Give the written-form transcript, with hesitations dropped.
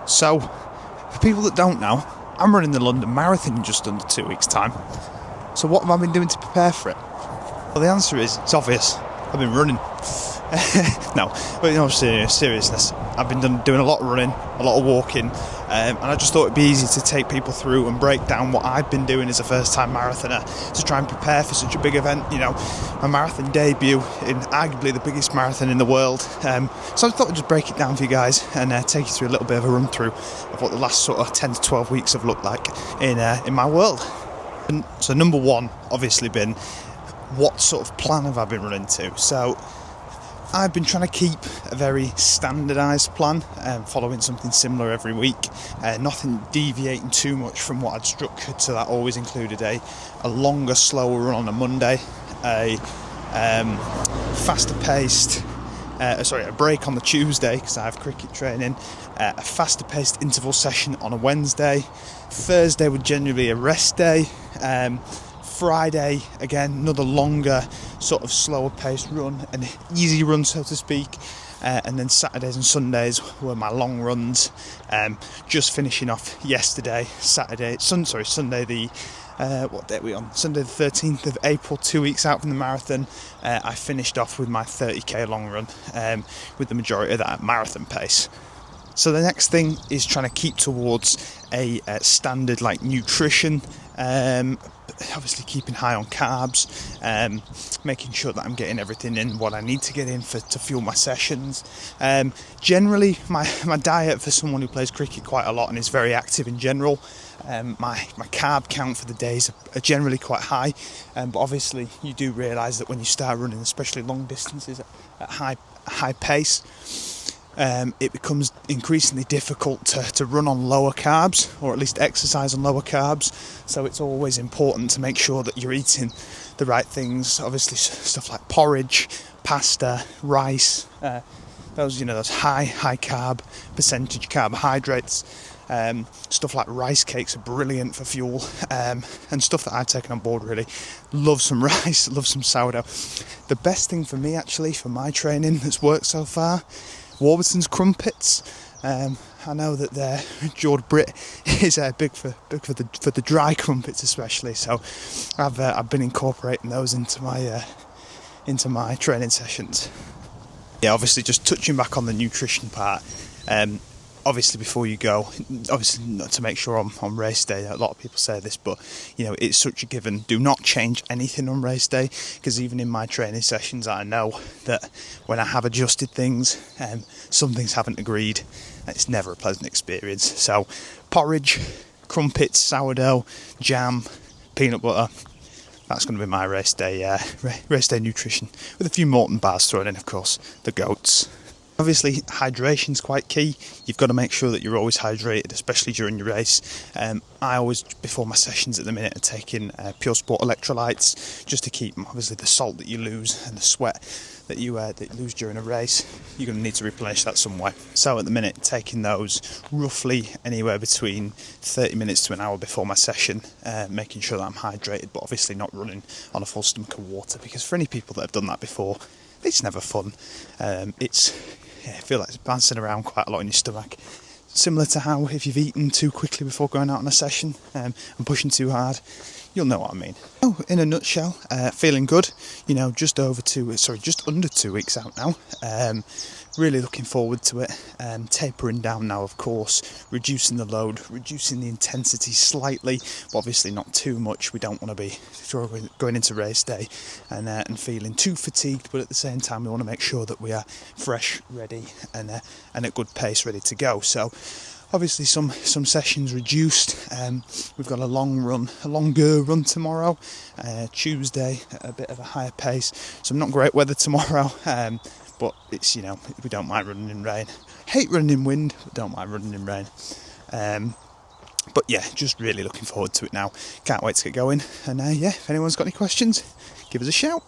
So, for people that don't know, I'm running the London Marathon in just under 2 weeks' time. So what have I been doing to prepare for it? Well, the answer is, it's obvious. I've been running. No, but in all seriousness, I've been doing a lot of running, a lot of walking, and I just thought it'd be easy to take people through and break down what I've been doing as a first-time marathoner to try and prepare for such a big event. You know, my marathon debut in arguably the biggest marathon in the world. So I thought I'd just break it down for you guys and take you through a little bit of a run-through of what the last sort of 10 to 12 weeks have looked like in my world. And so number one, obviously, been what sort of plan have I been running to? So I've been trying to keep a very standardised plan, following something similar every week, nothing deviating too much from what I'd structured. So that always included a longer, slower run on a Monday, a faster paced, a break on the Tuesday because I have cricket training, a faster paced interval session on a Wednesday. Thursday would generally be a rest day. Friday, again, another longer, sort of slower paced run, an easy run, so to speak. And then Saturdays and Sundays were my long runs. Just finishing off yesterday, Sunday the, what day are we on? Sunday the 13th of April, 2 weeks out from the marathon. I finished off with my 30k long run, with the majority of that at marathon pace. So the next thing is trying to keep towards a standard like nutrition, obviously keeping high on carbs, making sure that I'm getting everything in what I need to get in to fuel my sessions. Generally, my diet for someone who plays cricket quite a lot and is very active in general, my carb count for the days are generally quite high, but obviously you do realise that when you start running, especially long distances at high pace, it becomes increasingly difficult to run on lower carbs, or at least exercise on lower carbs. So it's always important to make sure that you're eating the right things. Obviously, stuff like porridge, pasta, rice, those high carb percentage carbohydrates. Stuff like rice cakes are brilliant for fuel, and stuff that I've taken on board really. Love some rice, love some sourdough. The best thing for me actually for my training that's worked so far, Warburton's crumpets. I know that George Britt is big for the dry crumpets especially. So I've been incorporating those into my training sessions. Yeah, obviously just touching back on the nutrition part. Obviously, before you go, obviously not to make sure on race day, a lot of people say this, but it's such a given. Do not change anything on race day, because even in my training sessions, I know that when I have adjusted things, some things haven't agreed. It's never a pleasant experience. So, porridge, crumpets, sourdough, jam, peanut butter. That's going to be my race day nutrition, with a few Morton bars thrown in, of course, the goats. Obviously, hydration's quite key. You've got to make sure that you're always hydrated, especially during your race. I always, before my sessions at the minute, are taking Pure Sport electrolytes, just to keep, obviously, the salt that you lose and the sweat that you lose during a race. You're going to need to replenish that some way. So at the minute, taking those roughly anywhere between 30 minutes to an hour before my session, making sure that I'm hydrated, but obviously not running on a full stomach of water, because for any people that have done that before, it's never fun. I feel like it's bouncing around quite a lot in your stomach. Similar to how if you've eaten too quickly before going out on a session and pushing too hard, you'll know what I mean. Oh, in a nutshell, feeling good. Just under 2 weeks out now. Really looking forward to it. Tapering down now, of course, reducing the load, reducing the intensity slightly, but obviously not too much. We don't want to be going into race day and feeling too fatigued, but at the same time we want to make sure that we are fresh, ready, and at good pace, ready to go. So obviously some sessions reduced. We've got a longer run tomorrow, Tuesday at a bit of a higher pace. Some not great weather tomorrow, but it's, we don't mind running in rain. Hate running in wind, but don't mind running in rain. But yeah, just really looking forward to it now. Can't wait to get going. And if anyone's got any questions, give us a shout.